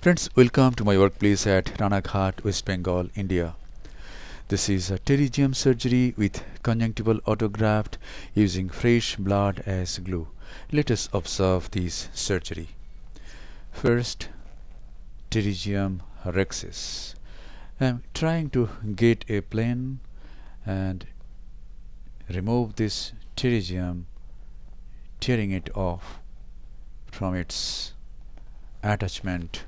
Friends, welcome to my workplace at Ranaghat, West Bengal, India. This is a pterygium surgery with conjunctival autograft using fresh blood as glue. Let us observe this surgery. First, pterygium rhexis. I am trying to get a plane and remove this pterygium, tearing it off from its attachment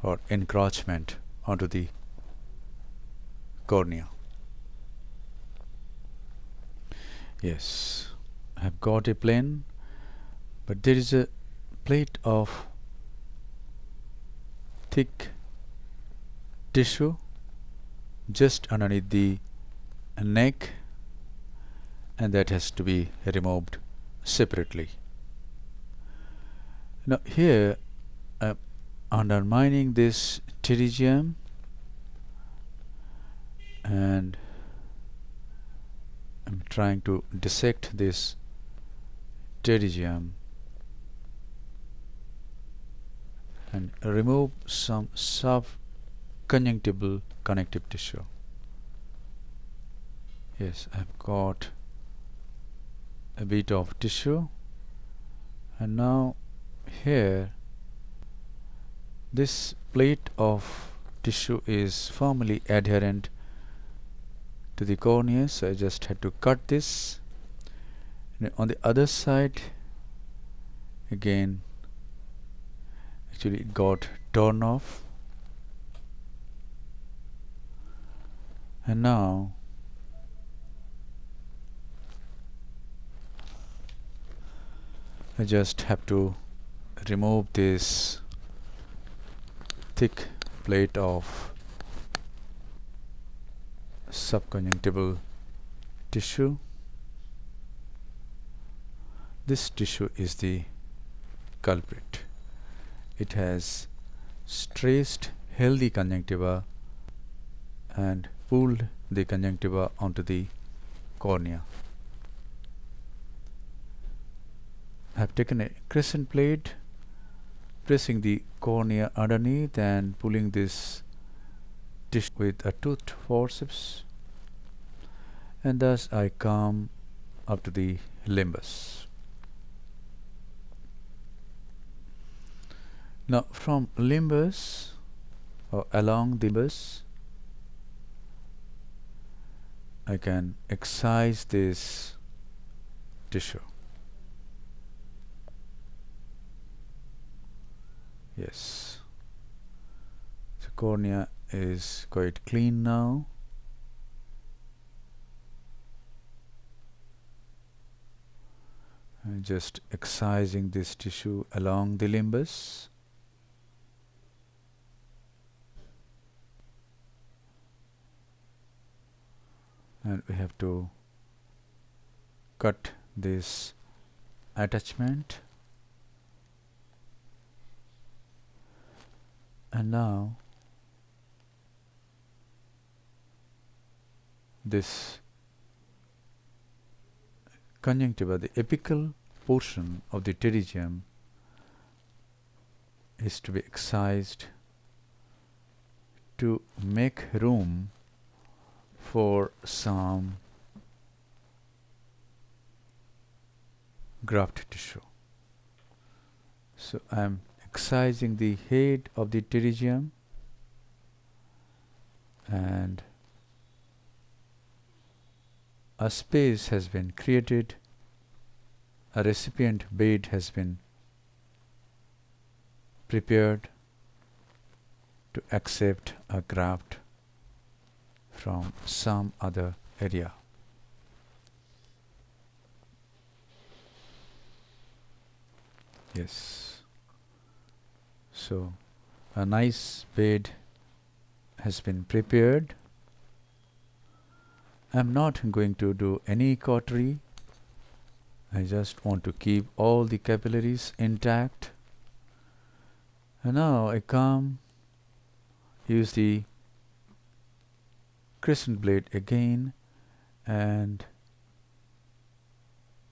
or encroachment onto the cornea. Yes, I have got a plane, but there is a plate of thick tissue just underneath the neck, and that has to be removed separately. Now here I'm undermining this pterygium and I'm trying to dissect this pterygium and remove some subconjunctival connective tissue. Yes, I've got a bit of tissue, and now here this plate of tissue is firmly adherent to the cornea, so I just had to cut this. And on the other side again, actually it got torn off, and now I just have to remove this thick plate of subconjunctival tissue. This tissue is the culprit. It has stressed healthy conjunctiva and pulled the conjunctiva onto the cornea. I have taken a crescent plate, pressing the cornea underneath and pulling this tissue with a toothed forceps, and thus I come up to the limbus. Now from limbus or along the limbus, I can excise this tissue. Yes, the cornea is quite clean now. I'm just excising this tissue along the limbus. And we have to cut this attachment. And now this conjunctiva, the apical portion of the pterygium, is to be excised to make room for some graft tissue. So I am excising the head of the pterygium, and a space has been created, a recipient bed has been prepared to accept a graft from some other area. Yes, so a nice bed has been prepared. I'm not going to do any cautery. I just want to keep all the capillaries intact. And now I come, use the crescent blade again and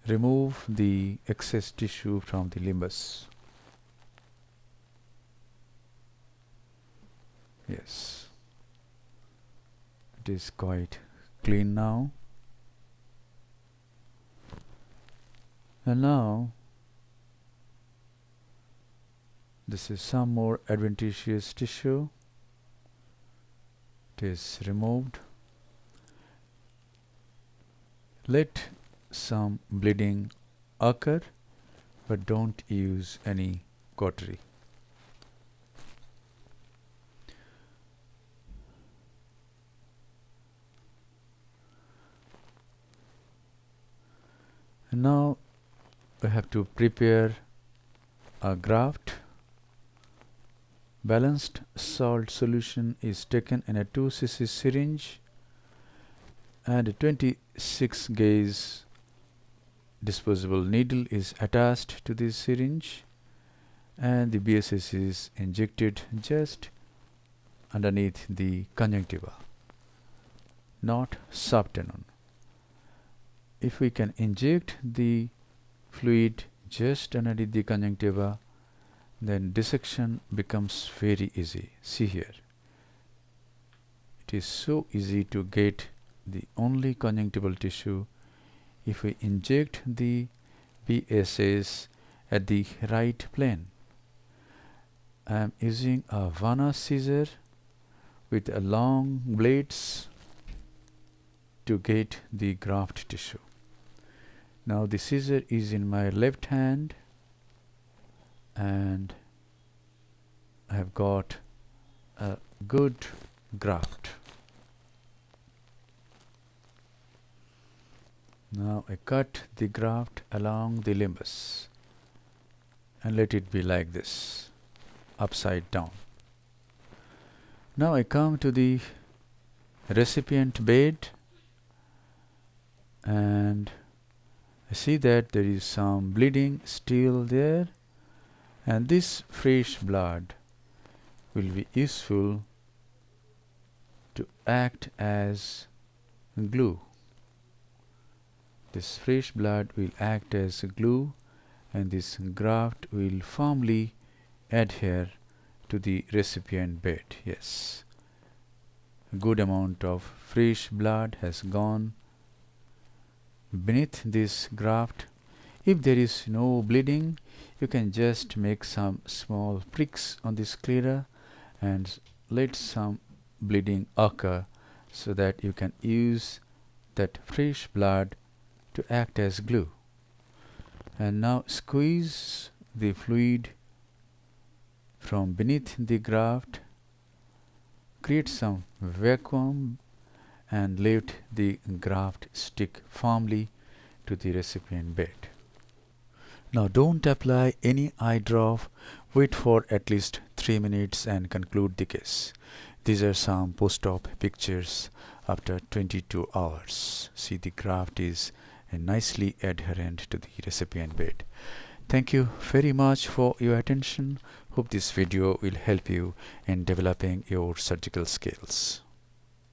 remove the excess tissue from the limbus. Yes, it is quite clean now. And now this is some more adventitious tissue. It is removed. Let some bleeding occur, but don't use any cautery. And now we have to prepare a graft. Balanced salt solution is taken in a 2 cc syringe, and a 26 gauge disposable needle is attached to this syringe, and the BSS is injected just underneath the conjunctiva, not subtenon. If we can inject the fluid just underneath the conjunctiva, then dissection becomes very easy. See here, it is so easy to get the only conjunctival tissue if we inject the BSS at the right plane. I am using a Vanna scissor with a long blades to get the graft tissue. Now the scissor is in my left hand, and I have got a good graft. Now I cut the graft along the limbus and let it be like this, upside down. Now I come to the recipient bed, and I see that there is some bleeding still there, and this fresh blood will be useful to act as glue. This fresh blood will act as glue, and this graft will firmly adhere to the recipient bed. Yes, a good amount of fresh blood has gone beneath this graft. If there is no bleeding, you can just make some small pricks on the sclera and let some bleeding occur, so that you can use that fresh blood to act as glue. And now squeeze the fluid from beneath the graft, create some vacuum, and let the graft stick firmly to the recipient bed. Now don't apply any eye drop. Wait for at least 3 minutes and conclude the case. These are some post-op pictures after 22 hours. See, the graft is nicely adherent to the recipient bed. Thank you very much for your attention. Hope this video will help you in developing your surgical skills.